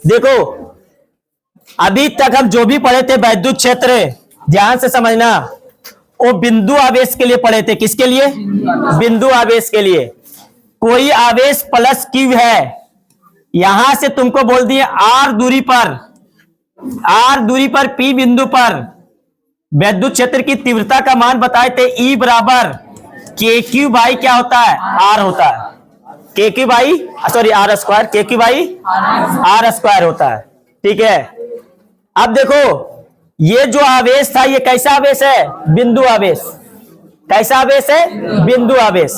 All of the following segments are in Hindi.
देखो, अभी तक हम जो भी पढ़े थे वैद्युत क्षेत्र, ध्यान से समझना, वो बिंदु आवेश के लिए पढ़े थे। किसके लिए? बिंदु आवेश के लिए। कोई आवेश प्लस क्यू है, यहां से तुमको बोल दिए आर दूरी पर पी बिंदु पर वैद्युत क्षेत्र की तीव्रता का मान बताए थे। ई बराबर के क्यू बाई क्या होता है? आर होता है। K q by sorry R square, k q by R square होता है। ठीक है, अब देखो ये जो आवेश था ये कैसा आवेश है? बिंदु आवेश। कैसा आवेश है? बिंदु आवेश।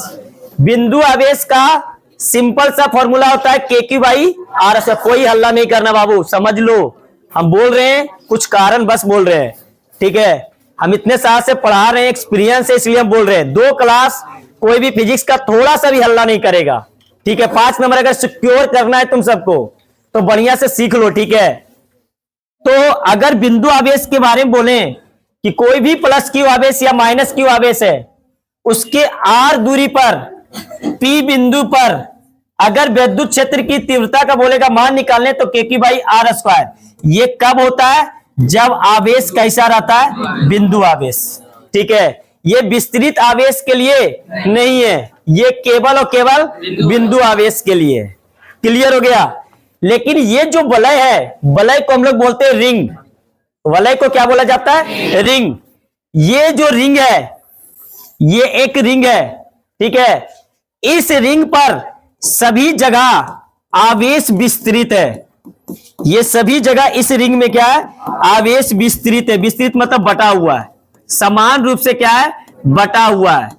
बिंदु आवेश का सिंपल सा फॉर्मूला होता है k q by R square. कोई हल्ला नहीं करना बाबू, समझ लो, हम बोल रहे हैं कुछ कारण बस बोल रहे हैं। ठीक है, हम इतने साल से पढ़ा रहे हैं, एक्सपीरियंस है, इसलिए हम बोल रहे हैं। 2 क्लास कोई भी फिजिक्स का थोड़ा सा भी हल्ला नहीं करेगा। ठीक है, 5 नंबर अगर सिक्योर करना है तुम सबको तो बढ़िया से सीख लो। ठीक है, तो अगर बिंदु आवेश के बारे में बोले कि कोई भी प्लस क्यू आवेश या माइनस क्यू आवेश है, उसके आर दूरी पर पी बिंदु पर अगर विद्युत क्षेत्र की तीव्रता का बोलेगा मान निकालने तो के क्यू बाई आर स्क्वायर। ये कब होता है? जब आवेश कैसा रहता है? बिंदु आवेश। ठीक है, ये विस्तृत आवेश के लिए नहीं है, ये केवल और केवल बिंदु आवेश के लिए। क्लियर हो गया? लेकिन ये जो वलय है, वलय को हम लोग बोलते हैं रिंग। वलय को क्या बोला जाता है? रिंग। ये जो रिंग है, ये एक रिंग है। ठीक है, इस रिंग पर सभी जगह आवेश विस्तृत है। ये सभी जगह इस रिंग में क्या है? आवेश विस्तृत है। विस्तृत मतलब बटा हुआ है, समान रूप से क्या है? बटा हुआ है।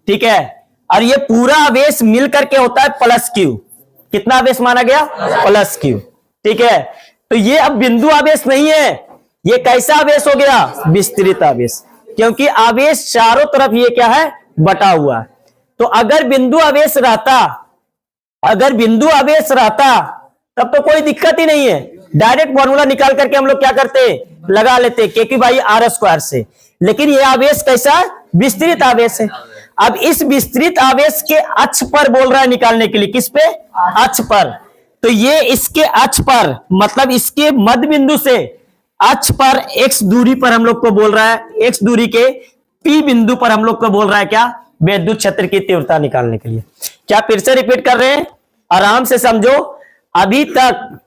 ठीक है, और ये पूरा आवेश मिल करके होता है प्लस क्यू। कितना आवेश माना गया? Plus Q. ठीक है, तो ये अब बिंदु आवेश नहीं है, ये कैसा आवेश हो गया? विस्तृत आवेश, क्योंकि आवेश चारों तरफ ये क्या है? बटा हुआ है। तो अगर बिंदु आवेश रहता तब तो कोई दिक्कत ही नहीं है, डायरेक्ट फॉर्मूला निकाल करके हम लोग क्या करते? लगा लेते के क्यू बाई आर स्क्वायर से। लेकिन ये आवेश कैसा है? विस्तृत आवेश है। अब इस विस्तृत आवेश के अक्ष पर बोल रहा है निकालने के लिए। किस पे? अक्ष पर। तो ये इसके अक्ष पर मतलब इसके मध्य बिंदु से अक्ष पर एक्स दूरी पर हम लोग को बोल रहा है, एक्स दूरी के पी बिंदु पर हम लोग को बोल रहा है क्या? विद्युत क्षेत्र की तीव्रता निकालने के लिए। क्या फिर से रिपीट कर रहे हैं? आराम से समझो। अभी तक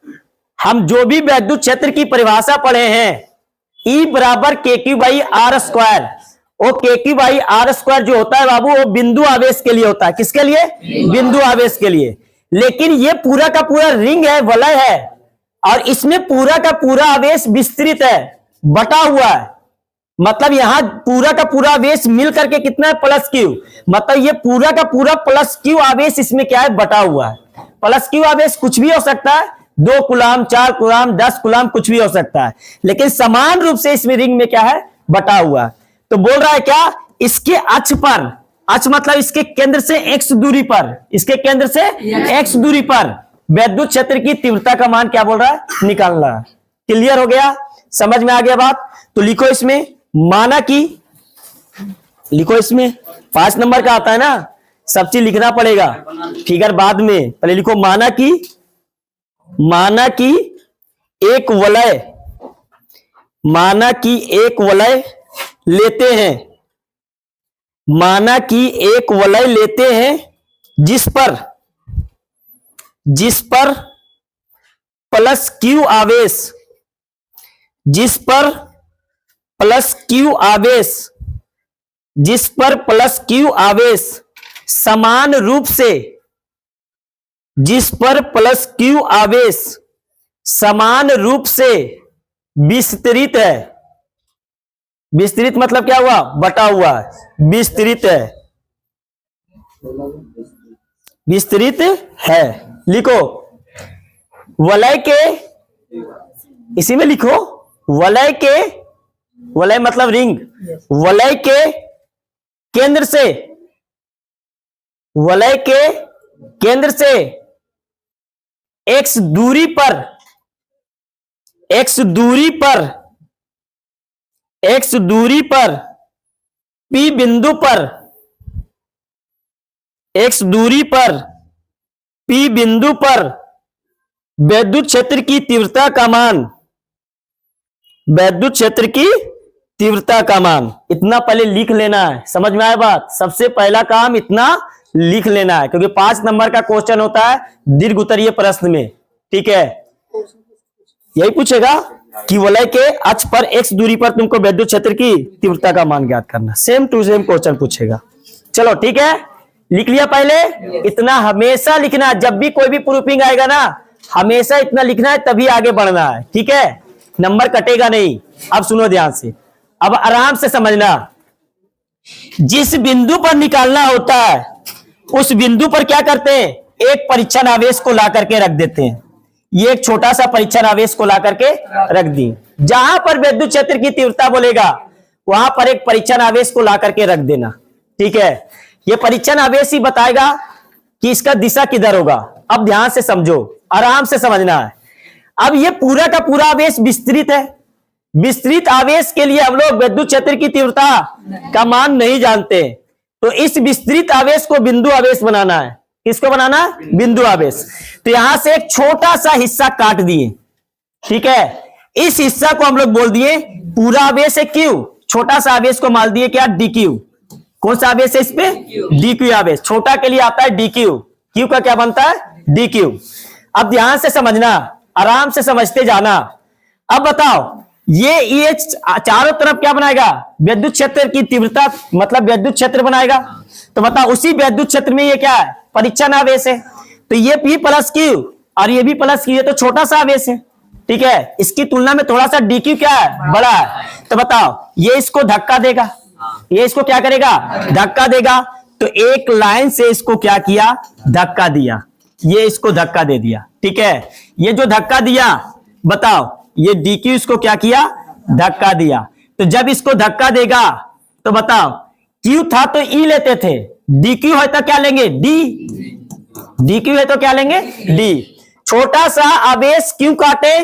हम जो भी विद्युत क्षेत्र की परिभाषा पढ़े हैं, E बराबर k q by R square, वो के क्यू बाई आर स्क्वायर जो होता है बाबू, वो बिंदु आवेश के लिए होता है। किसके लिए? बिंदु आवेश के लिए। लेकिन ये पूरा का पूरा रिंग है, वलय है, और इसमें पूरा का पूरा आवेश विस्तृत है, बटा हुआ है। मतलब यहां पूरा का पूरा आवेश मिल करके कितना है? Plus Q. मतलब ये पूरा का पूरा प्लस क्यू आवेश इसमें क्या है? बटा हुआ है। प्लस क्यू आवेश कुछ भी हो सकता है, 2 कूलाम, 4 कूलाम, 10 कूलाम, कुछ भी हो सकता है, लेकिन समान रूप से इसमें रिंग में क्या है? बटा हुआ। तो बोल रहा है क्या? इसके अक्ष पर, अक्ष मतलब इसके केंद्र से एक्स दूरी पर, इसके केंद्र से एक्स दूरी पर विद्युत क्षेत्र की तीव्रता का मान क्या बोल रहा है? निकालना। क्लियर हो गया? समझ में आ गया बात? तो लिखो इसमें, माना कि, लिखो इसमें 5 नंबर का आता है ना, सब चीज लिखना पड़ेगा, फिगर बाद में। पहले लिखो माना कि एक वलय, माना कि एक वलय लेते हैं, माना कि एक वलय लेते हैं जिस पर प्लस क्यू आवेश, जिस पर प्लस क्यू आवेश समान रूप से, जिस पर प्लस क्यू आवेश समान रूप से विस्तृत है। विस्तृत मतलब क्या हुआ? बटा हुआ है। विस्तृत है, विस्तृत है। लिखो वलय के, इसी में लिखो वलय के, वलय मतलब रिंग, वलय के केंद्र से, वलय के केंद्र से एक्स दूरी पर, एक्स दूरी पर, एक्स दूरी पर पी बिंदु पर, एक्स दूरी पर पी बिंदु पर विद्युत क्षेत्र की तीव्रता का मान, विद्युत क्षेत्र की तीव्रता का मान, इतना पहले लिख लेना है। समझ में आया बात? सबसे पहला काम इतना लिख लेना है, क्योंकि 5 नंबर का क्वेश्चन होता है दीर्घ उत्तरीय प्रश्न में। ठीक है, यही पूछेगा कि वलय के अक्ष पर x दूरी पर तुमको विद्युत क्षेत्र की तीव्रता का मान ज्ञात करना। सेम टू सेम क्वेश्चन पूछेगा। चलो ठीक है, लिख लिया पहले? इतना हमेशा लिखना है, जब भी कोई भी प्रूफिंग आएगा ना हमेशा इतना लिखना है, तभी आगे बढ़ना है। ठीक है, नंबर कटेगा नहीं। अब सुनो ध्यान से, अब आराम से समझना। जिस बिंदु पर निकालना होता है उस बिंदु पर क्या करते हैं, एक परीक्षण आवेश को ला करके रख देते हैं। ये एक छोटा सा परीक्षण आवेश को ला करके रख दी। जहां पर विद्युत क्षेत्र की तीव्रता बोलेगा वहां पर एक परीक्षण आवेश को ला करके रख देना। ठीक है, ये परीक्षण आवेश ही बताएगा कि इसका दिशा किधर होगा। अब ध्यान से समझो, आराम से समझना है। अब ये पूरा का पूरा आवेश विस्तृत है। विस्तृत आवेश के लिए हम लोग विद्युत क्षेत्र की तीव्रता का मान नहीं जानते, तो इस विस्तृत आवेश को बिंदु आवेश बनाना है। किसको बनाना है? बिंदु आवेश। तो यहां से एक छोटा सा हिस्सा काट दिए। ठीक है, इस हिस्सा को हम लोग बोल दिए पूरा आवेश है क्यू, छोटा सा आवेश को मान दिए क्या, डी क्यू। कौन सा आवेश है इस पे? डी क्यू आवेश। छोटा के लिए आता है डी क्यू, क्यू का क्या बनता है? D Q. अब ध्यान से समझना, आराम से समझते जाना। अब बताओ, ये चारों तरफ क्या बनाएगा? विद्युत क्षेत्र की तीव्रता, मतलब विद्युत क्षेत्र बनाएगा। तो बताओ, उसी विद्युत क्षेत्र में ये क्या है? परीक्षण आवेश है। तो ये भी प्लस क्यू और ये भी प्लस क्यू है, तो छोटा सा आवेश है। ठीक है, इसकी तुलना में थोड़ा सा डी क्यू क्या है? बड़ा है। तो बताओ, ये इसको धक्का देगा, ये इसको क्या करेगा? धक्का देगा। तो एक लाइन से इसको क्या किया? धक्का दिया। ये इसको धक्का दे दिया। ठीक है, ये जो धक्का दिया, बताओ, ये डी क्यू इसको क्या किया? धक्का दिया। तो जब इसको धक्का देगा तो बताओ, क्यू था तो ई लेते थे, डी क्यू है तो क्या लेंगे? डी। डी क्यू है तो क्या लेंगे? डी। छोटा सा आवेश क्यों काटे?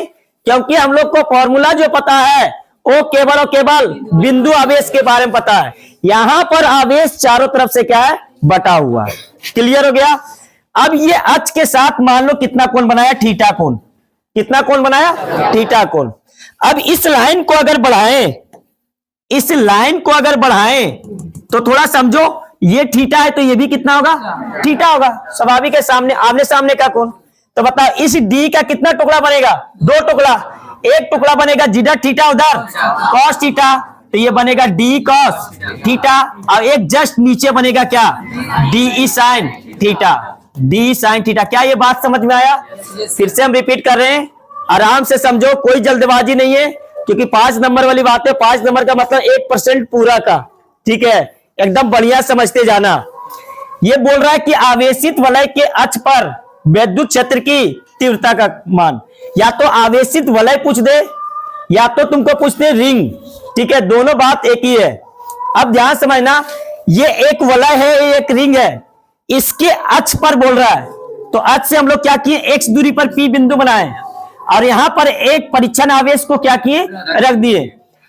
क्योंकि हम लोग को फॉर्मूला जो पता है वो केवल और केवल बिंदु आवेश के बारे में पता है। यहां पर आवेश चारों तरफ से क्या है? बटा हुआ है। क्लियर हो गया? अब ये अक्ष के साथ मान लो कितना कोण बनाया? थीटा कोण। कितना कोण बनाया? थीटा कोण। अब इस लाइन को अगर बढ़ाएं, इस लाइन को अगर बढ़ाएं तो थोड़ा समझो, ये थीटा है तो ये भी कितना होगा? थीटा होगा। स्वाभाविक है, सामने आमने सामने का कोण। तो बताओ, इस डी का कितना टुकड़ा बनेगा? 2 टुकड़ा। एक टुकड़ा बनेगा जीटा थीटा उधर कॉस थीटा, तो ये बनेगा डी कॉस थीटा, और एक जस्ट नीचे बनेगा क्या? D E sine theta. D sine theta. क्या ये बात समझ में आया? फिर से हम रिपीट कर रहे हैं, आराम से समझो, कोई जल्दबाजी नहीं है, क्योंकि 5 नंबर वाली बात है। 5 नंबर का मतलब 1% पूरा का। ठीक है, एकदम बढ़िया समझते जाना। ये बोल रहा है कि आवेशित वलय के अक्ष पर विद्युत क्षेत्र की तीव्रता का मान। या तो आवेशित वलय पूछ दे या तो तुमको पूछते रिंग। ठीक है, दोनों बात एक ही है। अब ध्यान समझना, ये एक वलय है, ये एक रिंग है, इसके अक्ष पर बोल रहा है। तो अक्ष से हम लोग क्या किए? x दूरी पर P बिंदु बनाए और यहां पर एक परीक्षण आवेश को क्या किए? रख दिए।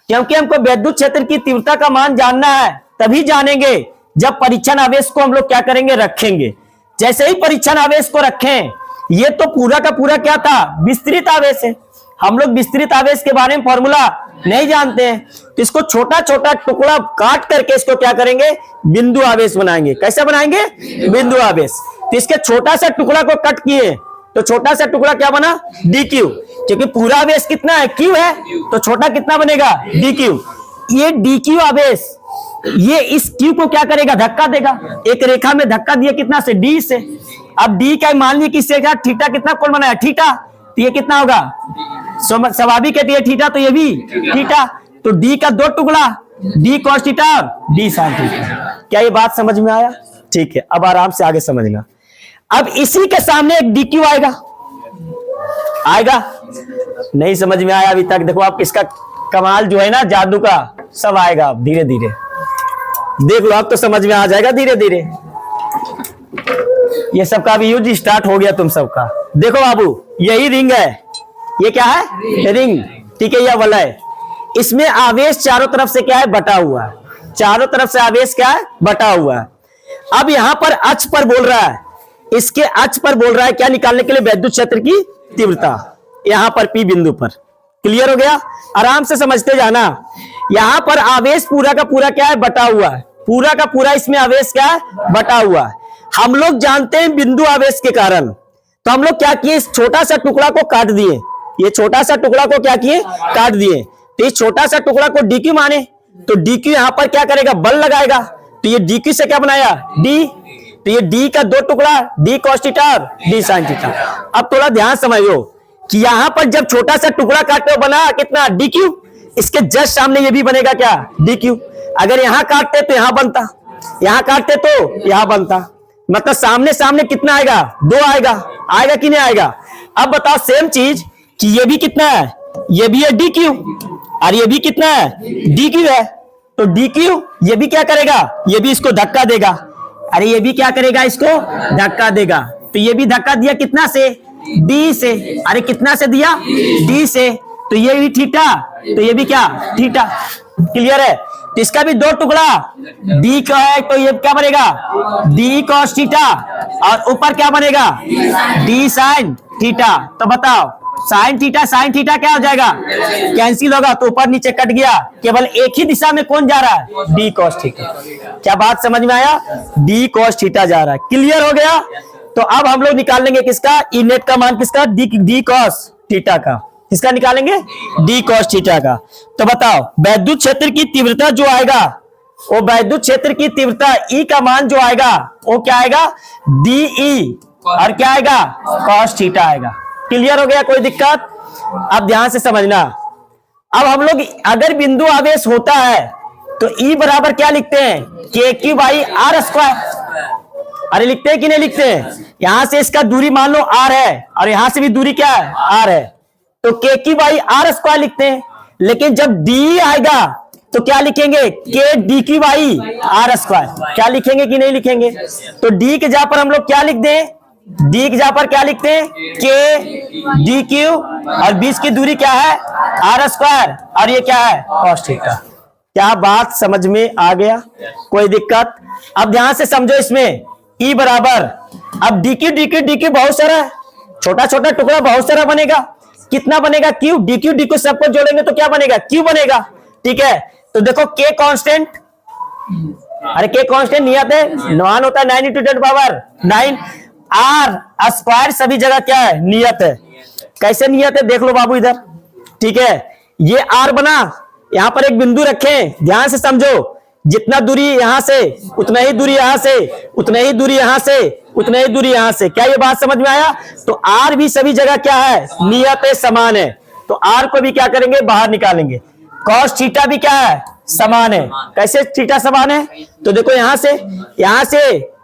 क्योंकि हमको विद्युत क्षेत्र की तीव्रता का मान जानना है, तभी जानेंगे जब परीक्षण आवेश को हम लोग क्या करेंगे? रखेंगे। जैसे ही परीक्षण आवेश को रखें, ये तो पूरा का पूरा क्या था? विस्तृत आवेश है। हम लोग विस्तृत आवेश के बारे में फॉर्मूला नहीं जानते हैं, तो इसको छोटा छोटा टुकड़ा काट करके इसको क्या करेंगे? बिंदु आवेश बनाएंगे। कैसे बनाएंगे? बिंदु आवेश। तो इसके छोटा सा टुकड़ा को कट किए तो छोटा सा टुकड़ा क्या बना? D Q. क्योंकि पूरा आवेश कितना है? क्यू है, तो छोटा कितना बनेगा? D Q. ये डी क्यू आवेश ये इस क्यू को क्या करेगा? धक्का देगा। एक रेखा में धक्का दिया कितना से? डी से। अब डी का मान लीजिए किससे का? थीटा। कितना कोण बनाया? थीटा। तो ये कितना होगा? स्वाभाविक है, ये थीटा तो ये भी थीटा। तो डी का 2 टुकड़ा, डी कॉस थीटा और डी साइन थीटा। क्या ये बात समझ में आया? ठीक है, अब आराम से आगे समझना। अब इसी के सामने एक डी क्यू आएगा। आएगा? नहीं समझ में आया अभी तक? देखो आप, इसका कमाल जो है ना जादू का, सब आएगा अब धीरे धीरे। देख लो, अब तो समझ में आ जाएगा धीरे धीरे। ये सबका भी यूज स्टार्ट हो गया तुम सबका। देखो बाबू, यही रिंग है। ये क्या है? रिंग। ठीक है, यह वलय। इसमें आवेश चारों तरफ से क्या है? बटा हुआ है। चारों तरफ से आवेश क्या है? बटा हुआ है। अब यहां पर अक्ष पर बोल रहा है, इसके अक्ष पर बोल रहा है क्या निकालने के लिए? विद्युत क्षेत्र की तीव्रता, यहां पर P बिंदु पर। क्लियर हो गया? आराम से समझते जाना। यहां पर आवेश पूरा का पूरा क्या है? बटा हुआ है। पूरा का पूरा इसमें आवेश क्या है? बटा हुआ है। हम लोग जानते हैं बिंदु आवेश के कारण, तो हम लोग क्या किए? इस छोटा सा टुकड़ा को काट दिए। ये छोटा सा टुकड़ा को क्या किए? काट दिए। तो इस छोटा सा टुकड़ा को DQ माने, तो DQ यहां पर क्या करेगा? बल लगाएगा। तो ये DQ से क्या बनाया? D। तो ये D का दो टुकड़ा, D cos थीटा और D sin थीटा। अब थोड़ा ध्यान समझो कि यहां पर जब छोटा सा टुकड़ा काटते हो बना कितना? DQ। इसके जस्ट सामने ये भी बनेगा क्या? DQ। अगर यहां काटते तो यहां बनता, यहां काटते तो यहां बनता, मतलब सामने सामने कितना आएगा? 2 आएगा। आएगा कि नहीं आएगा? अब बताओ सेम चीज कि ये भी कितना है? ये भी है DQ और ये भी कितना है? DQ है। तो DQ ये भी क्या करेगा? ये भी इसको धक्का देगा। अरे ये भी क्या करेगा? इसको धक्का देगा। तो ये भी धक्का दिया कितना से? D से। अरे कितना से दिया? D से। तो ये भी थीटा, तो ये भी क्या? थीटा। क्लियर है? तो इसका भी दो टुकड़ा D का है, तो ये क्या बनेगा? D cos थीटा और ऊपर क्या बनेगा? D sin theta. तो बताओ साइन थीटा क्या हो जाएगा? कैंसिल होगा, तो ऊपर नीचे कट गया। केवल एक ही दिशा में कौन जा रहा है? D cos theta. क्या बात समझ में आया? D cos थीटा जा रहा है। क्लियर हो गया? तो अब हम लोग निकाल लेंगे किसका? ई नेट का मान किसका? D cos थीटा का। किसका निकालेंगे? D cos थीटा का। तो बताओ वैद्युत क्षेत्र की तीव्रता जो आएगा, वो वैद्युत क्षेत्र की तीव्रता E का मान जो आएगा वो क्या आएगा? DE और क्या आएगा? cos थीटा आएगा। क्लियर हो गया? कोई दिक्कत? अब ध्यान से समझना। अब हम लोग अगर बिंदु आवेश होता है तो E बराबर क्या लिखते हैं? KQ by R square. अरे लिखते हैं कि नहीं लिखते हैं? यहां से इसका दूरी मान लो R है और यहां से भी दूरी क्या है? R है, तो KQ बाई R स्क्वायर लिखते हैं। लेकिन जब DE आएगा तो क्या लिखेंगे? K DQ by R square. क्या लिखेंगे कि नहीं लिखेंगे? तो D के जगह पर हम लोग क्या लिख दें? D की जगह पर क्या लिखते हैं? K DQ और बीच की दूरी क्या है? R स्क्वायर और ये क्या है? cos theta. क्या बात समझ में आ गया? कोई दिक्कत? अब ध्यान से समझो इसमें E बराबर, अब DQ बहुत सारा है, छोटा छोटा टुकड़ा बहुत सारा बनेगा। कितना बनेगा? Q। DQ सबको जोड़ेंगे तो क्या बनेगा? Q बनेगा। ठीक है, तो देखो K कांस्टेंट, अरे K कांस्टेंट नियत है, मान होता है 9 × 10⁹ R स्क्वायर सभी जगह क्या है? नियत है। कैसे नियत है? देख लो बाबू इधर। ठीक है, ये R बना, यहां पर एक बिंदु रखें, ध्यान से समझो। जितना दूरी यहां से उतना ही दूरी यहां से, उतना ही दूरी यहां से, उतना ही दूरी यहां से। क्या ये बात समझ में आया? तो R भी सभी जगह क्या है? नियत है, समान है। तो R को भी क्या करेंगे? बाहर निकालेंगे। cos थीटा भी क्या है? समान है। कैसे थीटा समान है? तो देखो यहां से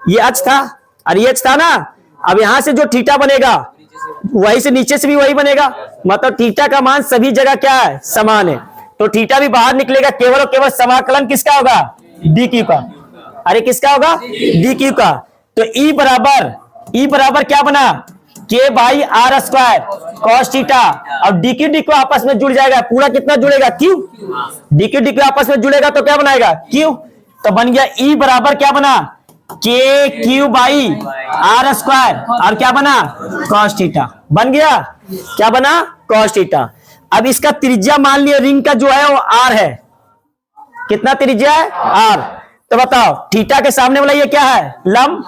ये अक्ष था और ये अक्ष था ना। अब यहां से जो थीटा बनेगा वही से नीचे से भी वही बनेगा, मतलब थीटा का मान सभी जगह क्या है? समान है। तो थीटा भी बाहर निकलेगा, केवल और केवल समाकलन किसका होगा? DQ का। अरे किसका होगा? DQ का। तो E बराबर क्या बना? K by R square cos theta और DQ आपस में जुड़ जाएगा। पूरा कितना जुड़ेगा? Q। DQ आपस में जुड़ेगा तो क्या बनाएगा? Q। तो बन गया E बराबर क्या बना? KQ बाई R स्क्वायर और क्या बना? cos थीटा बन गया। क्या बना? cos theta. अब इसका त्रिज्या मान लिया रिंग का जो है वो R है। कितना त्रिज्या है? R। तो बताओ थीटा के सामने वाला ये क्या है? लंब,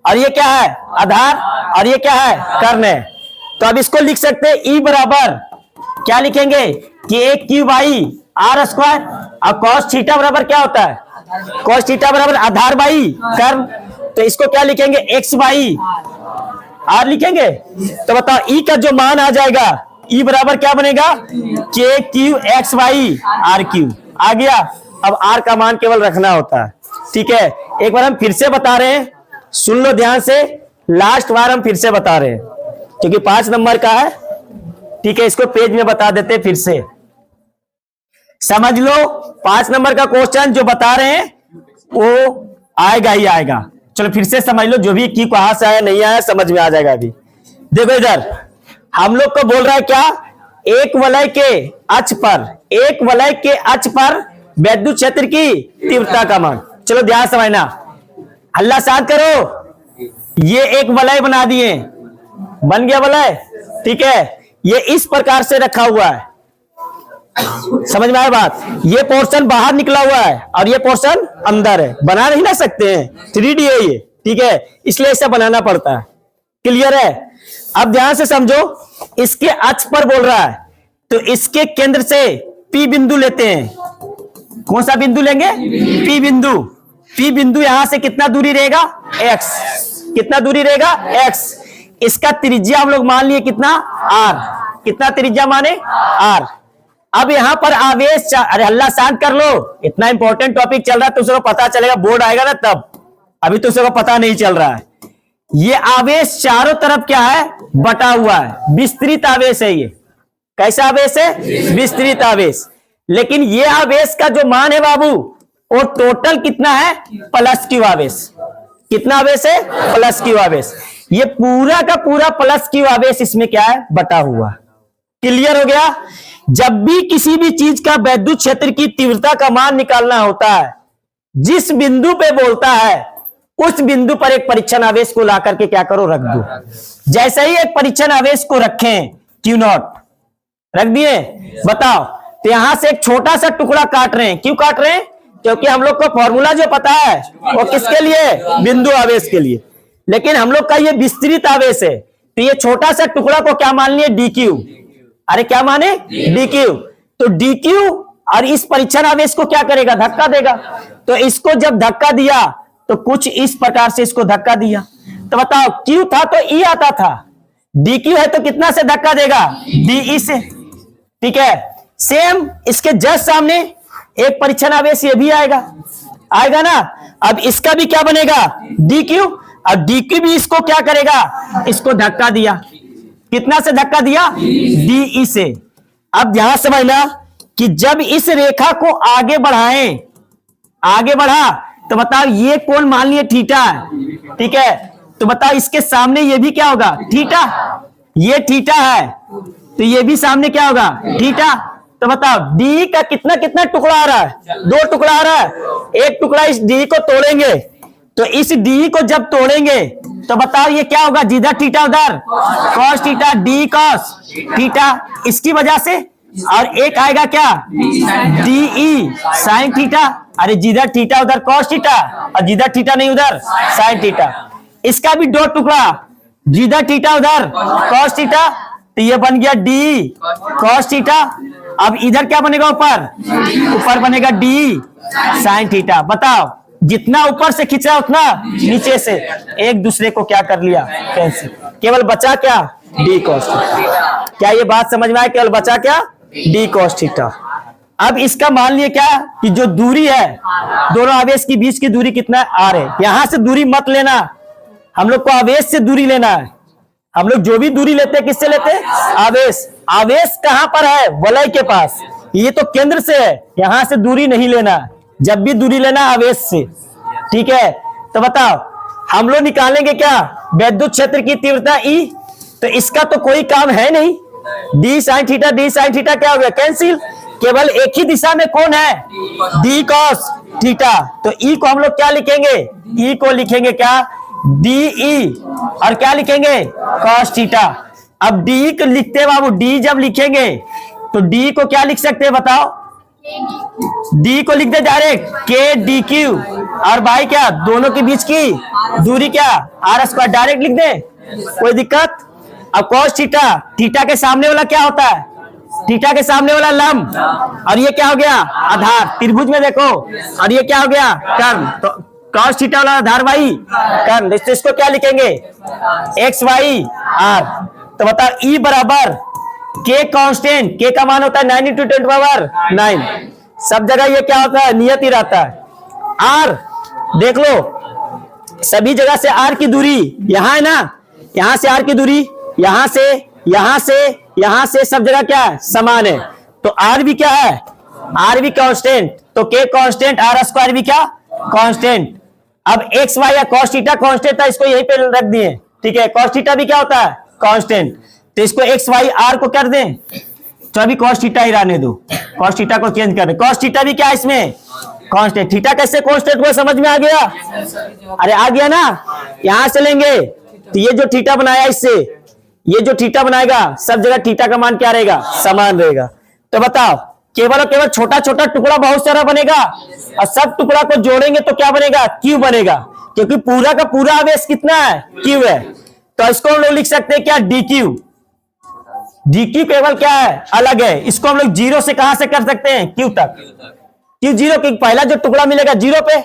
और ये क्या है? आधार, और ये क्या है? कर्ण है। तो अब इसको लिख सकते हैं E बराबर क्या लिखेंगे? KQ बाई R स्क्वायर और cos थीटा बराबर क्या होता है? cos थीटा बराबर आधार बाई कर्ण। तो इसको क्या लिखेंगे? X बाई R लिखेंगे। तो बताओ E का जो मान आ जाएगा, E बराबर क्या बनेगा? KQ X बाई RQ आ गया। अब R का मान केवल रखना होता है। ठीक है, एक बार हम फिर से बता रहे हैं, सुन लो ध्यान से। लास्ट बार हम फिर से बता रहे हैं क्योंकि 5 नंबर का है। ठीक है, इसको पेज में बता देते फिर से, समझ लो। 5 नंबर का क्वेश्चन जो बता रहे हैं वो आएगा ही आएगा। चलो फिर से समझ लो, जो भी की कहां से आया नहीं आया समझ में आ जाएगा। अभी देखो इधर हम लोग को बोल रहा है क्या? एक वलय के अक्ष पर वैद्युत क्षेत्र की तीव्रता का मान। चलो ध्यान समझना, हल्ला शांत करो। ये एक वलय बना दिए, बन गया बोला है, ठीक है। ये इस प्रकार से रखा हुआ है, समझ में आया बात। ये पोर्शन बाहर निकला हुआ है और ये पोर्शन अंदर है, बना नहीं ना सकते हैं, 3D है ये, ठीक है, इसलिए ऐसा बनाना पड़ता है। क्लियर है। अब ध्यान से समझो, इसके अक्ष पर बोल रहा है, तो इसके केंद्र से P बिंदु लेते हैं। कौन सा बिंदु लेंगे? P बिंदु। P बिंदु यहां से कितना दूरी रहेगा? X। कितना दूरी रहेगा? X। इसका त्रिज्या हम लोग मान लिए कितना? R। कितना त्रिज्या माने? R। अब यहां पर आवेश, अरे हल्ला शांत कर लो, इतना इंपॉर्टेंट टॉपिक चल रहा है, तुझे पता चलेगा, बोर्ड आएगा ना तब, अभी तुझे पता नहीं चल रहा है। ये आवेश चारों तरफ क्या है? बटा हुआ है, विस्तृत आवेश है ये। कैसा आवेश है? विस्तृत आवेश। लेकिन ये आवेश का जो मान है बाबू, वो टोटल कितना है? प्लस क्यू आवेश। कितना आवेश है? प्लस क्यू आवेश। ये पूरा का पूरा प्लस क्यू आवेश इसमें क्या है? बटा हुआ। क्लियर हो गया। जब भी किसी भी चीज का वैद्युत क्षेत्र की तीव्रता का मान निकालना होता है, जिस बिंदु पे बोलता है उस बिंदु पर एक परीक्षण आवेश को ला करके क्या करो? रख दो। जैसे ही एक परीक्षण आवेश को रखें, क्यू नॉट रख दिए, बताओ, तो यहां से एक छोटा सा टुकड़ा काट रहे हैं। क्यों काट रहे हैं? क्योंकि हम लोग को फॉर्मूला जो पता है वो किसके लिए? बिंदु आवेश के लिए। लेकिन हम लोग का ये विस्तृत आवेश है, तो ये छोटा सा टुकड़ा को क्या मान लिए? DQ। अरे क्या माने? DQ। तो DQ और इस परीक्षण आवेश को क्या करेगा? धक्का देगा। तो इसको जब धक्का दिया तो कुछ इस प्रकार से इसको धक्का दिया, तो बताओ, Q था तो E आता था, DQ है तो कितना से धक्का देगा? DE से, ठीक है। सेम इसके जस्ट सामने एक परीक्षण आवेश ये भी आएगा, आएगा ना। अब इसका भी क्या बनेगा? DQ। और DQ भी इसको क्या करेगा? इसको धक्का दिया। कितना से धक्का दिया? DE से। अब ध्यान समझना कि जब इस रेखा को आगे बढ़ाएं, आगे बढ़ा, तो बताओ ये कोण मान लिए थीटा है, ठीक है। तो बताओ इसके सामने ये भी क्या होगा? थीटा। ये थीटा है तो ये भी सामने क्या होगा? थीटा। तो बताओ डी का कितना कितना टुकड़ा आ रहा है? 2 टुकड़ा आ रहा है। एक टुकड़ा इस डी को तोड़ेंगे, तो इस डी को जब तोड़ेंगे तो बताओ ये क्या होगा? जिधर थीटा उधर cos theta, d cos theta, इसकी वजह से। और एक आएगा क्या? D E sine theta. अरे जिधर थीटा उधर कॉस थीटा, और जिधर थीटा नहीं उधर साइन थीटा। इसका भी 2 टुकड़ा, जिधर थीटा उधर कॉस थीटा, तो ये बन गया डी कॉस थीटा। अब इधर क्या बनेगा? ऊपर बनेगा डी साइन थीटा। बताओ जितना ऊपर से खींचा उतना नीचे से, एक दूसरे को क्या कर लिया? कैंसिल। केवल बचा क्या? D cos theta. क्या ये बात समझ में आया? केवल बचा क्या? D cos theta. अब इसका मान लिया क्या कि जो दूरी है दोनों आवेश के बीच की दूरी कितना है? आर है। यहां से दूरी मत लेना, हम लोग को आवेश से दूरी लेना है। हम लोग जो भी दूरी लेते हैं किससे लेते हैं? आवेश। आवेश कहां पर है? वलय के पास। ये तो केंद्र से है, यहां से दूरी नहीं लेना। जब भी दूरी लेना आवेश से, ठीक है। तो बताओ हम लोग निकालेंगे क्या? वैद्युत क्षेत्र की तीव्रता E। तो इसका तो कोई काम है नहीं। D sine theta, D sine theta क्या हो गया? कैंसिल। केवल एक ही दिशा में कौन है? D cos theta. तो E को हम लोग क्या लिखेंगे? E को लिखेंगे क्या? DE। और क्या लिखेंगे? Cos theta. अब डी को लिखते हैं बाबू, डी जब लिखेंगे तो डी को क्या लिख सकते हैं बताओ? डी को लिख दे डायरेक्ट के डी क्यू, और भाई क्या दोनों के बीच की दूरी क्या? Are square. डायरेक्ट लिख दे, कोई दिक्कत? अब कॉस थीटा, थीटा के सामने वाला क्या होता है? थीटा के सामने वाला लंब, और ये क्या हो गया? आधार। त्रिभुज में देखो, और ये क्या हो गया? कर्ण। तो कॉस थीटा वाला आधार भाई कर्ण, इसको क्या लिखेंगे? X y R. तो बताओ E बराबर के कांस्टेंट, के का मान होता है 9 × 10⁹ सब जगह ये क्या होता है? नियत ही रहता है। आर देख लो, सभी जगह से आर की दूरी यहां है ना, यहां से आर की दूरी, यहां से, यहां से, यहां से, सब जगह क्या है? समान है। तो आर भी क्या है? आर भी कांस्टेंट। तो के कांस्टेंट, आर स्क्वायर भी क्या? कांस्टेंट। अब एक्स वाई या कॉस थीटा कांस्टेंट था, इसको यहीं पे रख दिए, ठीक है। कॉस थीटा भी क्या होता है? कांस्टेंट। तो इसको एक्स वाई आर को कर दें, तो अभी कॉस थीटा ही रहने दो, कॉस थीटा को चेंज कर दे। कॉस थीटा भी क्या है इसमें? कांस्टेंट। थीटा कैसे कांस्टेंट हुआ समझ में आ गया? अरे आ गया ना। यहां से लेंगे तो ये जो थीटा बनाया इससे, ये जो थीटा बनाएगा सब जगह थीटा का मान क्या रहेगा, समान रहेगा। तो बताओ केवल और केवल छोटा छोटा टुकड़ा बहुत सारा बनेगा और सब टुकड़ा को जोड़ेंगे तो क्या बनेगा, क्यू बनेगा, क्योंकि पूरा का पूरा आवेश कितना है, क्यू है। तो इसको हम लोग लिख सकते हैं क्या, डी क्यू। डी क्यू केवल क्या है, अलग है। इसको हम लोग जीरो से कहां से कर सकते हैं, क्यू तक। क्यू जीरो, क्योंकि पहला जो टुकड़ा मिलेगा जीरो पे,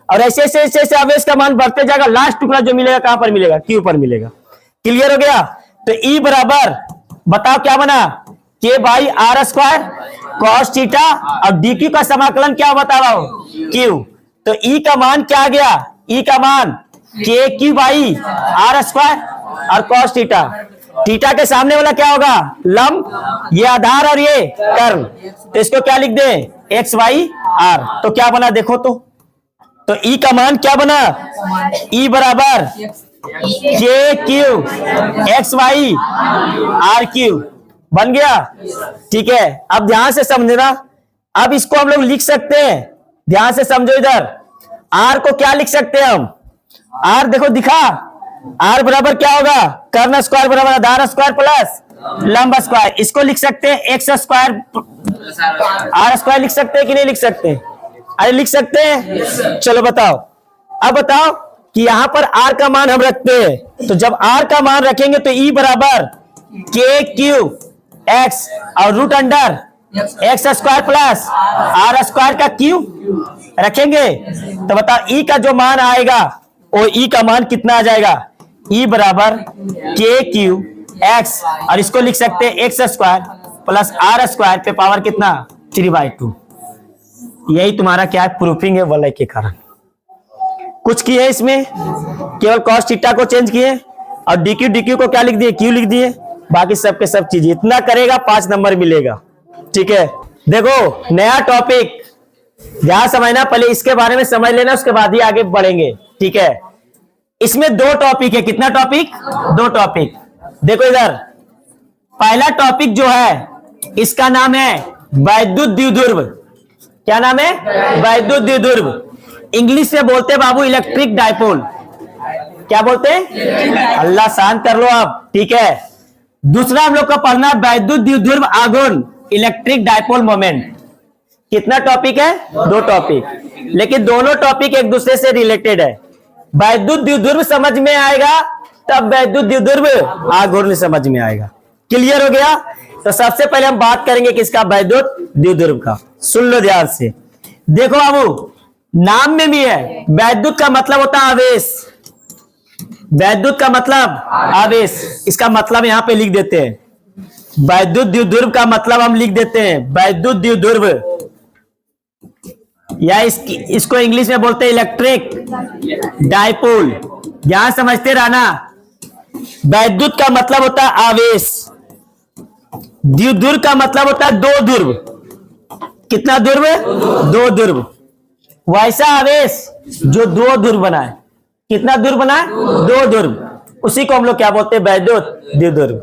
और ऐसे ऐसे ऐसे ऐसे आवेश का मान बढ़ते जाएगा, लास्ट टुकड़ा जो मिलेगा कहां पर मिलेगा, क्यू पर मिलेगा। क्लियर हो गया। तो ई बराबर बताओ क्या बना, k by R square cos theta, और डी क्यू का समाकलन क्या बता रहा हूं, क्यू। तो ई का मान क्या आ गया, ई का मान के क्यू बाई आर स्क्वायर और कॉस थीटा। थीटा के सामने वाला क्या होगा, लंब, ये आधार और ये कर्ण। तो इसको क्या लिख दे, एक्स वाई आर। तो क्या बना देखो तो ई का मान क्या बना, ई बराबर k q x y R cube बन गया। ठीक है, अब ध्यान से समझना। अब इसको हम लोग लिख सकते हैं, ध्यान से समझो। इधर आर को क्या लिख सकते हैं हम, आर देखो दिखा, आर बराबर क्या होगा, कर्ण स्क्वायर बराबर आधार स्क्वायर प्लस लंब स्क्वायर। इसको लिख सकते हैं एक्स स्क्वायर आर स्क्वायर, लिख सकते हैं कि नहीं लिख सकते, अरे लिख सकते हैं। चलो बताओ, अब बताओ कि यहां पर आर का मान हम रखते हैं, तो जब आर का मान रखेंगे तो ई बराबर के क्यू एक्स और root under x square plus R square का क्यू रखेंगे। तो बताओ ई का जो मान आएगा वो ई का मान कितना आ जाएगा, ई बराबर के क्यू एक्स, और इसको लिख सकते हैं x square plus R square पे पावर कितना 3/2। यही तुम्हारा क्या है, प्रूफिंग है वलय के कारण। कुछ किए इसमें, केवल कॉस थीटा को चेंज किए और डीक्यू को क्या लिख दिए, क्यू लिख दिए। बाकी सब के सब चीजें इतना करेगा 5 नंबर मिलेगा। ठीक है, देखो नया टॉपिक ध्यान समझना, पहले इसके बारे में समझ लेना, उसके बाद ही आगे बढ़ेंगे। ठीक है, इसमें 2 टॉपिक है। कितना टॉपिक, 2 टॉपिक। देखो इधर पहला टॉपिक जो है इसका नाम है वैद्युत द्विध्रुव। क्या नाम है, वैद्युत द्विध्रुव। इंग्लिश में बोलते हैं बाबू इलेक्ट्रिक डायपोल। क्या बोलते हैं, अल्लाह शांत कर लो आप। ठीक है, दूसरा हम लोग का पढ़ना वैद्युत द्विध्रुव आघूर्ण, इलेक्ट्रिक डायपोल मोमेंट। कितना टॉपिक है, 2 टॉपिक, लेकिन दोनों टॉपिक एक दूसरे से रिलेटेड है। वैद्युत द्विध्रुव समझ में आएगा तब वैद्युत द्विध्रुव आघूर्ण समझ में आएगा। क्लियर हो गया। तो सबसे पहले हम बात करेंगे किसका, वैद्युत द्विध्रुव का। सुन लो ध्यान से, देखो बाबू नाम में भी है, वैद्युत का मतलब होता है आवेश। वैद्युत का मतलब आवेश, इसका मतलब यहां पे लिख देते हैं। वैद्युत द्विध्रुव का मतलब हम लिख देते हैं वैद्युत द्विध्रुव, या इसको इंग्लिश में बोलते हैं इलेक्ट्रिक डायपोल। ध्यान समझते रहना। वैद्युत का मतलब होता है आवेश, द्विध्रुव का मतलब होता है 2 ध्रुव। कितना ध्रुव, 2 ध्रुव। वैसा आवेश जो 2 ध्रुव बनाए। कितना ध्रुव बनाए, 2 ध्रुव, उसी को हम लोग क्या बोलते हैं, वैद्युत द्विध्रुव।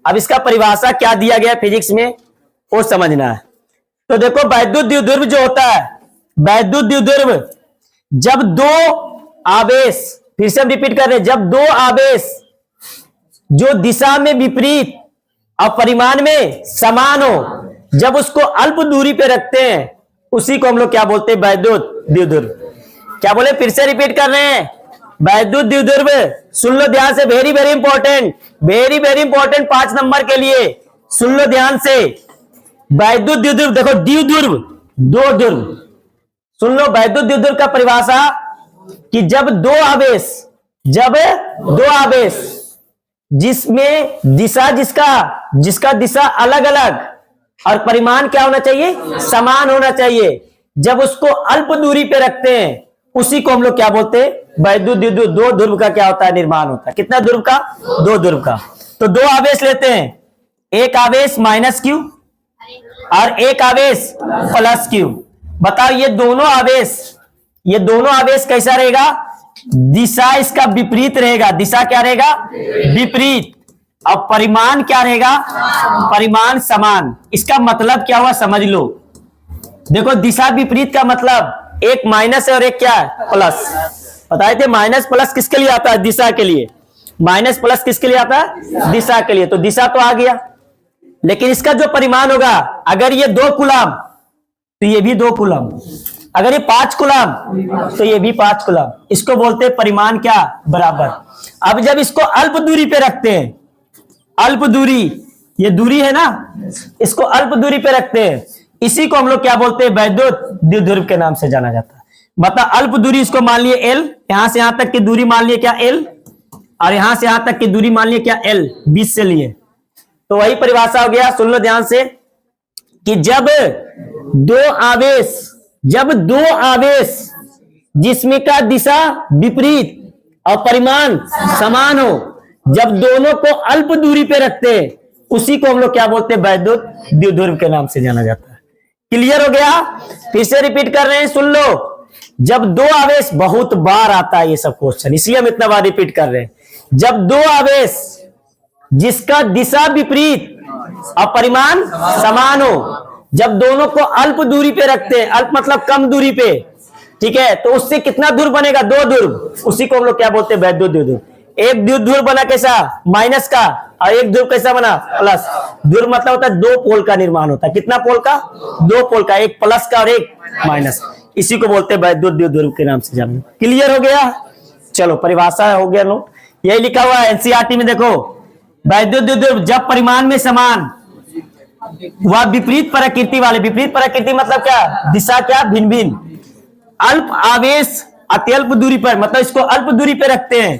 अब इसका परिभाषा क्या दिया गया फिजिक्स में वो समझना है। तो देखो वैद्युत द्विध्रुव जो होता है, वैद्युत द्विध्रुव जब 2 आवेश, फिर से हम रिपीट कर रहे हैं, जब 2 आवेश जो दिशा में विपरीत और परिमाण में समान हो, जब उसको अल्प दूरी पे रखते हैं, उसी को हम लोग क्या बोलते हैं, वैद्युत द्विध्रुव। क्या बोले, फिर से रिपीट कर रहे हैं, वैद्युत द्विध्रुव। सुन लो ध्यान से, very very important, very very important 5 number के लिए। सुन लो ध्यान से, वैद्युत द्विध्रुव देखो, द्विध्रुव 2 ध्रुव। सुन लो, वैद्युत द्विध्रुव का परिभाषा कि जब 2 आवेश, जब 2 आवेश जिसमें दिशा जिसका दिशा अलग अलग और परिमाण क्या होना चाहिए, समान होना चाहिए, जब उसको अल्प दूरी पे रखते हैं, उसी को हम लोग क्या बोलते हैं, वैद्युत द्विध्रुव। 2 ध्रुव का क्या होता है, निर्माण होता है। कितना ध्रुव का, 2 ध्रुव का। तो 2 आवेश लेते हैं, एक आवेश माइनस क्यू और एक आवेश प्लस क्यू। बताओ ये दोनों आवेश कैसा रहेगा, दिशा इसका विपरीत रहेगा। दिशा क्या रहेगा, विपरीत, और परिमाण क्या रहेगा, परिमाण समान। इसका मतलब क्या हुआ समझ लो। देखो दिशा विपरीत का मतलब एक माइनस है और एक क्या है, प्लस। बताए थे माइनस प्लस किसके लिए आता है, दिशा के लिए। माइनस प्लस किसके लिए आता है? दिशा के लिए। तो दिशा तो आ गया, लेकिन इसका जो परिमाण होगा, अगर ये 2 कूलम तो ये भी 2 कूलम, अगर ये 5 कूलम तो ये भी 5 कूलम। इसको बोलते हैं परिमाण क्या? बराबर। अब जब इसको अल्प दूरी पे रखते हैं, अल्प दूरी, ये दूरी है ना, इसको अल्प दूरी पे रखते हैं, इसी को हम लोग क्या बोलते हैं? वैद्युत द्विध्रुव के नाम से जाना जाता है। मतलब अल्प दूरी इसको मान लिए L, यहां से यहां तक की दूरी मान लिए क्या? L, और यहां से यहां तक की दूरी मान लिए क्या? L, 20 से लिए। तो वही परिभाषा हो गया, सुन लो ध्यान से, कि जब दो आवेश जिसमें का दिशा विपरीत और परिमाण समान हो, जब दोनों को अल्प दूरी पे रखते हैं, उसी को हम लोग क्या बोलते हैं? वैद्युत द्विध्रुव के नाम से जाना जाता है। क्लियर हो गया? फिर से रिपीट कर रहे हैं, सुन लो। जब 2 आवेश, बहुत बार आता है ये सब क्वेश्चन, इसलिए हम इतना बार रिपीट कर रहे हैं। जब 2 आवेश जिसका दिशा विपरीत और परिमाण समान हो, जब दोनों को अल्प दूरी पे रखते हैं, अल्प मतलब कम दूरी पे, ठीक है, तो उससे कितना ध्रुव बनेगा? 2 ध्रुव। उसी को हम लोग क्या बोलते हैं? वैद्युत द्विध्रुव। एक ध्रुव बना कैसा? माइनस का, और एक ध्रुव कैसा बना? प्लस। ध्रुव मतलब होता है 2 पोल का निर्माण होता है। कितना पोल का? 2 पोल का, एक प्लस का और एक माइनस। इसी को बोलते हैं वैद्युत द्विध्रुव के नाम से जाना। क्लियर हो गया? चलो परिभाषा हो गया नो, यही लिखा हुआ है एनसीईआरटी में, देखो। वैद्युत द्विध्रुव जब परिमाण में समान वह विपरीत प्रकृति वाले, विपरीत प्रकृति मतलब क्या? दिशा क्या? भिन्न भिन्न अल्प आवेश अत्यल्प दूरी पर, मतलब इसको अल्प दूरी पे रखते हैं,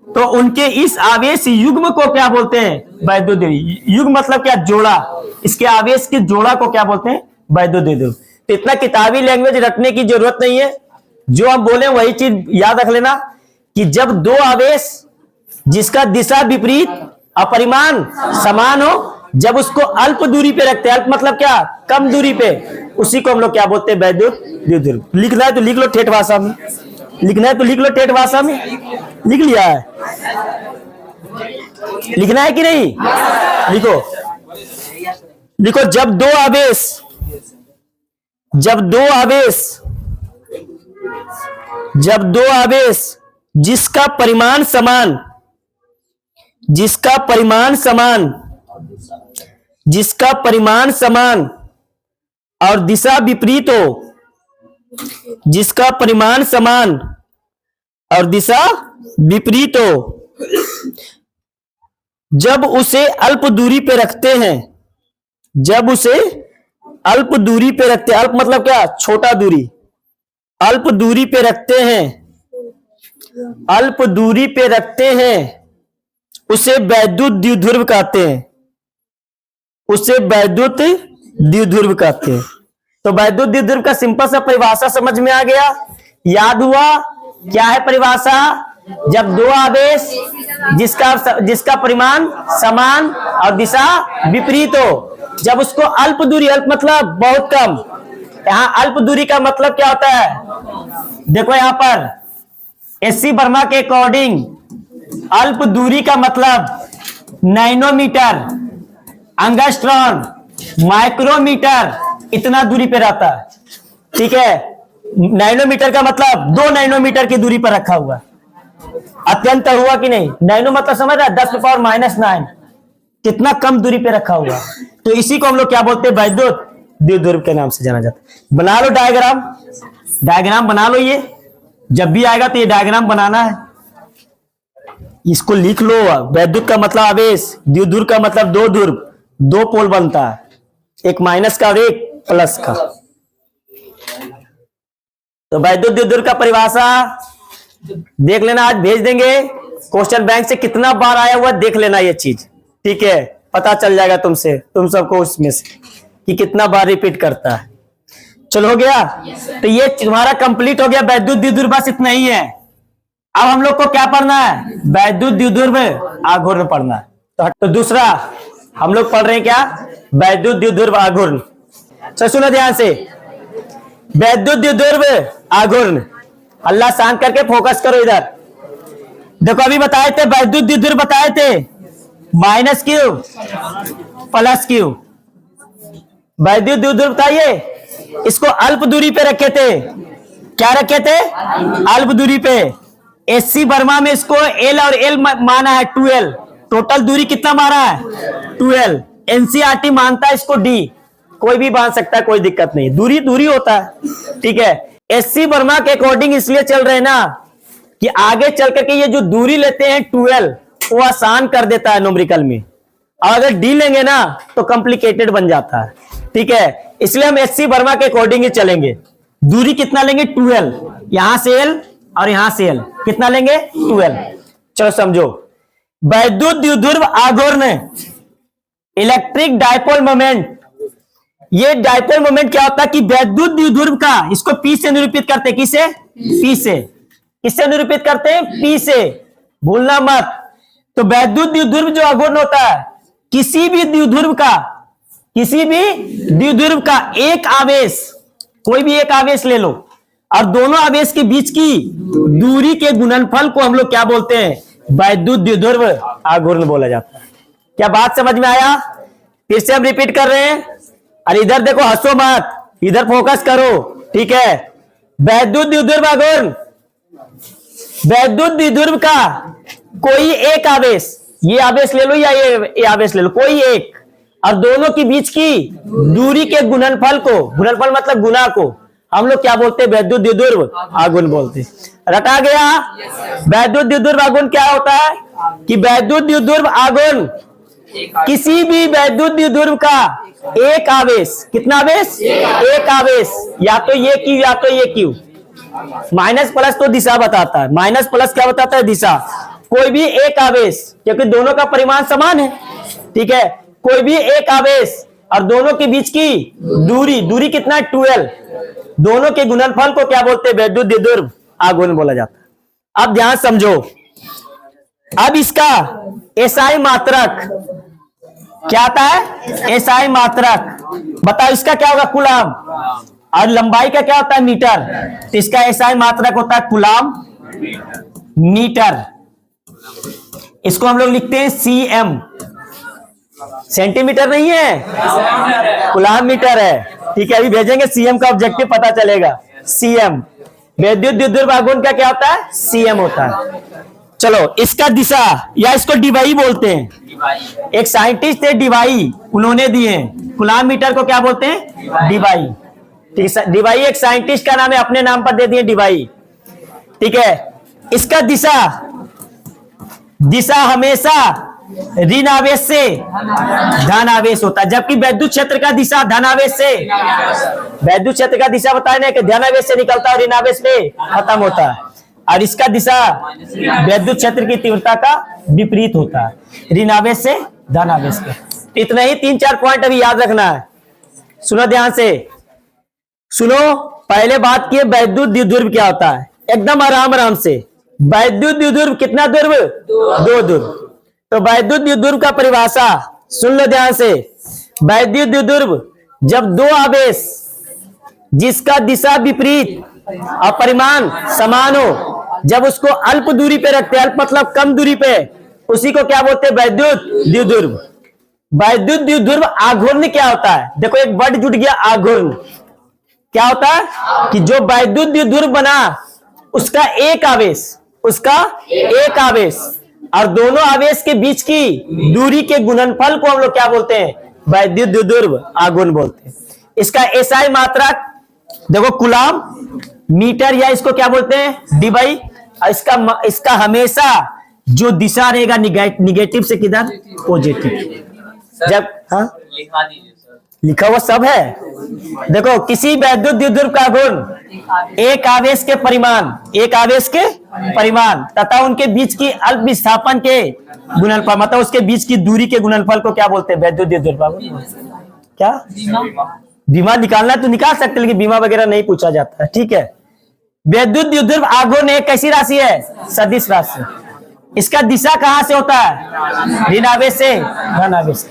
तो उनके इस आवेश युग्म को क्या बोलते हैं? वैद्युत द्विध्रुव। युग्म मतलब क्या? जोड़ा। इसके आवेश के जोड़ा को क्या बोलते हैं? वैद्युत द्विध्रुव। तो इतना किताबी लैंग्वेज रखने की जरूरत नहीं है, जो हम बोले वही चीज याद रख लेना, कि जब 2 आवेश जिसका दिशा विपरीत और परिमाण समान हो, जब उसको अल्प दूरी पे रखते हैं, अल्प मतलब क्या? कम दूरी पे, उसी को हम लोग क्या बोलते हैं? वैद्युत द्विध्रुव। लिखना है तो लिख लो ठेठ भाषा में, लिखना है तो लिख लो ठेठ भाषा में। लिख लिया है? लिखना है कि नहीं? लिखो, लिखो। जब दो आवेश जिसका परिमाण समान और दिशा विपरीत हो, जिसका परिमाण समान और दिशा विपरीत हो, जब उसे अल्प दूरी पे रखते हैं, जब उसे अल्प दूरी पे रखते हैं, अल्प मतलब क्या? छोटा दूरी। अल्प दूरी पे रखते हैं, अल्प दूरी पे रखते हैं, उसे वैद्युत द्विध्रुव कहते हैं, उसे वैद्युत द्विध्रुव कहते हैं। तो वैद्युत द्विध्रुव का सिंपल सा परिभाषा समझ में आ गया? याद हुआ? क्या है परिभाषा? जब 2 आवेश जिसका परिमाण समान और दिशा विपरीत हो, जब उसको अल्प दूरी, अल्प मतलब बहुत कम, यहां अल्प दूरी का मतलब क्या होता है? देखो यहां पर एससी वर्मा के अकॉर्डिंग अल्प दूरी का मतलब नैनोमीटर, एंगस्ट्रॉन, माइक्रोमीटर, इतना दूरी पे रहता है। ठीक है, नैनोमीटर का मतलब 2 नैनोमीटर की दूरी पर रखा हुआ। अत्यंत हुआ कि नहीं? नैनो मतलब समझ रहा है 10⁻⁹ कितना कम दूरी पे रखा हुआ। तो इसी को हम लोग क्या बोलते हैं? वैद्युत द्विध्रुव के नाम से जाना जाता है। बना लो डायग्राम, डायग्राम बना लो। ये जब भी आएगा तो ये डायग्राम बनाना है, इसको लिख लो। वैद्युत का मतलब आवेश, द्विध्रुव का मतलब 2 ध्रुव, 2 पोल बनता है, एक माइनस का और एक प्लस का। तो वैद्युत द्विध्रुव का परिभाषा देख लेना, आज भेज देंगे क्वेश्चन बैंक से, कितना बार आया हुआ देख लेना ये चीज। ठीक है, पता चल जाएगा तुम सबको उसमें से कि कितना बार रिपीट करता है। चलो हो गया? तो ये तुम्हारा कंप्लीट हो गया वैद्युत द्विध्रुव, बस इतना ही है। अब हम लोग को क्या पढ़ना है? वैद्युत द्विध्रुव आघूर्ण पढ़ना है। तो दूसरा हम लोग पढ़ रहे हैं क्या? वैद्युत द्विध्रुव आघूर्ण। तो सुनो ध्यान से, वैद्युत द्विध्रुव आघूर्ण। अल्लाह शांत करके फोकस करो इधर। देखो अभी बताए थे वैद्युत द्विध्रुव, बताए थे माइनस क्यू प्लस क्यू। वैद्युत द्विध्रुव बताइए, इसको अल्प दूरी पे रखे थे। क्या रखे थे? अल्प दूरी पे। एससी वर्मा में इसको एल और एल माना है 12, टोटल दूरी कितना माना है 12। एनसीईआरटी मानता है इसको डी, कोई भी मान सकता है, कोई दिक्कत नहीं, दूरी दूरी होता है, ठीक है। एससी वर्मा के अकॉर्डिंग इसलिए चल रहे हैं ना कि आगे चल करके ये जो दूरी लेते हैं 12 वो आसान कर देता है न्यूमेरिकल में, और अगर डी लेंगे ना तो कॉम्प्लिकेटेड बन जाता है, ठीक है। इसलिए हम एससी वर्मा के अकॉर्डिंग ही चलेंगे। दूरी कितना लेंगे 12, यहां से एल और यहां से एल कितना लेंगे 12। चलो समझो, वैद्युत द्विध्रुव आघूर्ण इलेक्ट्रिक डायपोल मोमेंट, ये डायपोल मोमेंट क्या होता है कि वैद्युत द्विध्रुव का, इसको पी से निरूपित करते हैं, किसे पी से, किससे निरूपित करते हैं पी से, भूलना मत। तो वैद्युत द्विध्रुव जो आघूर्ण होता है, किसी भी द्विध्रुव का, किसी भी द्विध्रुव का एक आवेश, कोई भी एक आवेश ले लो, और दोनों आवेश के बीच की दूरी के गुणनफल को हम लोग क्या बोलते हैं, वैद्युत द्विध्रुव आघूर्ण बोला जाता है। क्या बात समझ में आया? फिर से हम रिपीट कर रहे हैं, और इधर देखो, हंसो मत, इधर फोकस करो, ठीक है। वैद्युत द्विध्रुव आघूर्ण, वैद्युत द्विध्रुव का कोई एक आवेश, ये आवेश ले लो या ये आवेश ले लो, कोई एक, और दोनों के बीच की दूरी के गुणनफल को, गुणनफल मतलब गुना को हम लोग क्या बोलते हैं, वैद्युत द्विध्रुव आघूर्ण बोलते हैं। रटा गया? वैद्युत द्विध्रुव आघूर्ण क्या होता है कि वैद्युत द्विध्रुव आघूर्ण किसी भी वैद्युत द्विध्रुव का एक आवेश, कितना आवेश, एक आवेश, या तो ये क्यू या तो ये क्यू, माइनस प्लस तो दिशा बताता है, माइनस प्लस क्या बताता है, दिशा। कोई भी एक आवेश, क्योंकि दोनों का परिमाण समान है, ठीक है, कोई भी एक आवेश और दोनों के बीच की दूरी, दूरी कितना है 12, दोनों के गुणनफल को क्या बोलते हैं, वैद्युत द्विध्रुव आघूर्ण बोला जाता है। अब ध्यान समझो, अब इसका एसआई मात्रक क्या आता है, एसआई मात्रक बताओ, इसका क्या होगा कूलाम, और लंबाई का क्या होता है मीटर, तो इसका एसआई मात्रक होता है कूलाम मीटर। इसको हम लोग लिखते हैं सीएम, सेंटीमीटर नहीं है, कूलाम मीटर है, ठीक है। अभी भेजेंगे सीएम का ऑब्जेक्टिव पता चलेगा, सीएम। वैद्युत द्विध्रुव आघूर्ण का क्या होता है, सीएम होता है। चलो, इसका दिशा, या इसको डिवाई बोलते हैं, एक साइंटिस्ट थे डिवाई, उन्होंने दिए कूलाम मीटर को क्या बोलते हैं, डिवाई, ठीक है। डिवाई एक साइंटिस्ट का नाम है, अपने नाम पर दे दिए डिवाई, ठीक है। इसका दिशा, दिशा हमेशा ऋण आवेश से धन आवेश होता है, जबकि वैद्युत क्षेत्र का दिशा धन आवेश से, वैद्युत क्षेत्र का दिशा बताया ना कि धन आवेश से निकलता है, ऋण आवेश में खत्म होता है, और इसका दिशा वैद्युत क्षेत्र की तीव्रता का विपरीत होता है, ऋण आवेश से धन आवेश का। इतना ही 3-4 पॉइंट अभी याद रखना है, सुनो ध्यान से, सुनो। पहले बात की वैद्युत द्विध्रुव क्या होता है, एकदम आराम आराम से। वैद्युत द्विध्रुव कितना ध्रुव, 2 ध्रुव। तो वैद्युत द्विध्रुव का परिभाषा सुन लो ध्यान से। वैद्युत द्विध्रुव जब दो आवेश जिसका दिशा विपरीत और परिमाण समान हो, जब उसको अल्प दूरी पे रखते हैं, अल्प मतलब कम दूरी पे, उसी को क्या बोलते हैं, वैद्युत द्विध्रुव। वैद्युत द्विध्रुव आघूर्ण क्या होता है, देखो एक वर्ड जुड़ गया, आघूर्ण। क्या होता है कि जो वैद्युत द्विध्रुव बना उसका एक आवेश, उसका एक आवेश और दोनों आवेश के बीच की दूरी के गुणनफल को हम लोग क्या बोलते हैं, वैद्युत द्विध्रुव आघूर्ण बोलते हैं। इसका एसआई मात्रक देखो कूलाम मीटर, या इसको क्या बोलते हैं, डीवाई। इसका हमेशा जो दिशा रहेगा निगेटिव से किधर, पॉजिटिव। जब हाँ लिखा हुआ सब है, देखो किसी वैद्युत द्विध्रुव का गुण एक आवेश के परिमाण, एक आवेश के परिमाण तथा उनके बीच की अल्प विस्थापन के गुणनफल, मतलब उसके बीच की दूरी के गुणनफल को क्या बोलते हैं, वैद्युत द्विध्रुव का गुण। क्या बीमा निकालना तो निकाल सकते, लेकिन बीमा वगैरह नहीं पूछा जाता है, ठीक है। वैद्युत द्विध्रुव आघूर्ण एक कैसी राशि है, सदिश राशि। इसका दिशा कहां से होता है, ऋण आवेश से धन आवेश से।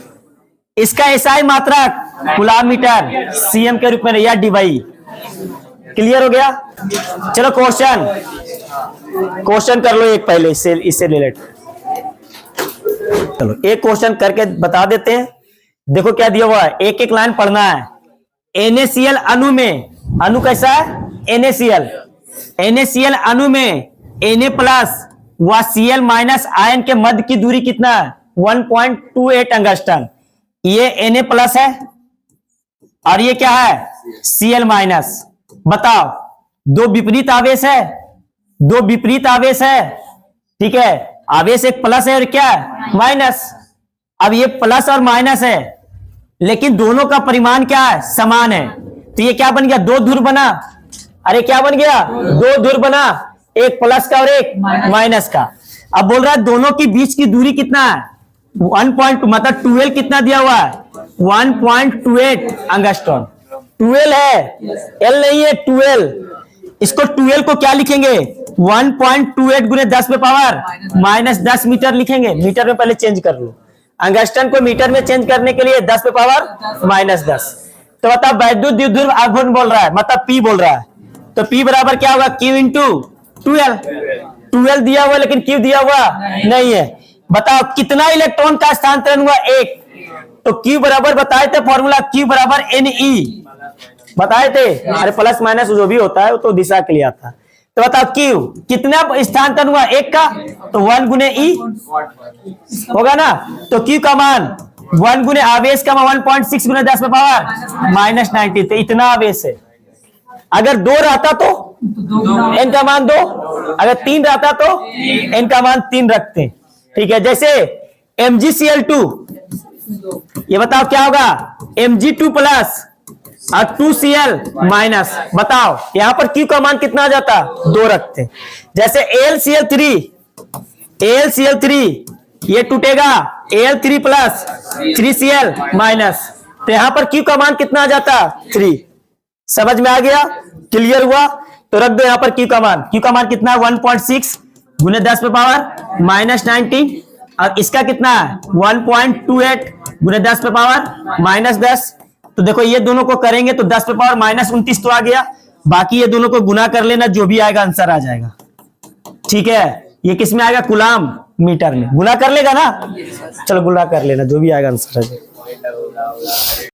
इसका एसआई मात्रक कूलाम मीटर सीएम के रूप में या डीवाई। क्लियर हो गया। चलो क्वेश्चन कर लो एक पहले, इससे रिलेटेड। चलो एक क्वेश्चन करके बता देते हैं। देखो क्या दिया हुआ है, एक एक लाइन पढ़ना है। NaCl अणु में, अणु कैसा है, NaCl, NaCl अणु में Na प्लस व Cl माइनस आयन के मध्य की दूरी कितना है? 1.28 एंगस्ट्रॉम। ये Na प्लस है और ये क्या है? Cl minus. बताओ, दो विपरीत आवेश है, दो विपरीत आवेश है, ठीक है। आवेश एक प्लस है और क्या है? माइनस। अब ये प्लस और माइनस है, लेकिन दोनों का परिमाण क्या है? समान है। तो ये क्या बन गया? दो ध्रुव बना। अरे क्या बन गया? दो ध्रुव बना, एक प्लस का और एक माइनस का। अब बोल रहा है दोनों के बीच की दूरी कितना है? 1. मतलब 12 कितना दिया हुआ है? 1.28 एंगस्ट्रॉम। 12 है, एल नहीं है, 12। इसको 12 को क्या लिखेंगे? 1.28 गुने 10 पे पावर -10 मीटर लिखेंगे। मीटर में पहले चेंज कर लो, एंगस्ट्रॉम को मीटर में चेंज करने के लिए 10 पे पावर -10। तो बताओ वैद्युत द्विध्रुव आघूर्ण बोल रहा है, मतलब P बोल रहा है। तो P बराबर क्या होगा? Q into 12। 12 दिया हुआ, लेकिन Q दिया हुआ नहीं है। बताओ कितना इलेक्ट्रॉन का स्थानांतरण हुआ? एक। तो Q बराबर बताए थे फॉर्मूला, Q बराबर Ne बताए थे। अरे प्लस माइनस जो भी होता है वो तो दिशा के लिए आता है। तो बताओ Q कितना स्थानांतरण हुआ? एक का, तो 1 गुने E होगा ना। तो Q का मान 1 गुने आवेश का मान 1.6 गुने 10 पे पावर -90। तो इतना आवेश है। अगर 2 रहता तो n का मान 2, अगर 3 रहता तो n का मान 3 रखते। ठीक है, जैसे MgCl2, ये बताओ क्या होगा? Mg2 प्लस और 2Cl माइनस। बताओ यहां पर Q का मान कितना आ जाता? 2 रखते। जैसे AlCl3 ये टूटेगा, Al3 प्लस 3Cl माइनस। तो यहां पर Q का मान कितना आ जाता? 3। समझ में आ गया? क्लियर हुआ? तो रख दो यहां पर Q का मान। Q का मान कितना? 1.6 गुने 10 पे पावर -19। और इसका कितना है? 1.28 गुने 10 पे पावर -10। तो देखो ये दोनों को करेंगे तो 10 पे पावर -29 तो आ गया। बाकी ये दोनों को गुना कर लेना, जो भी आएगा आंसर आ जाएगा। ठीक है, ये किस में आएगा? कूलाम मीटर में। गुना कर लेगा ना? चलो गुना कर लेना, जो भी आएगा आंसर आ जाएगा।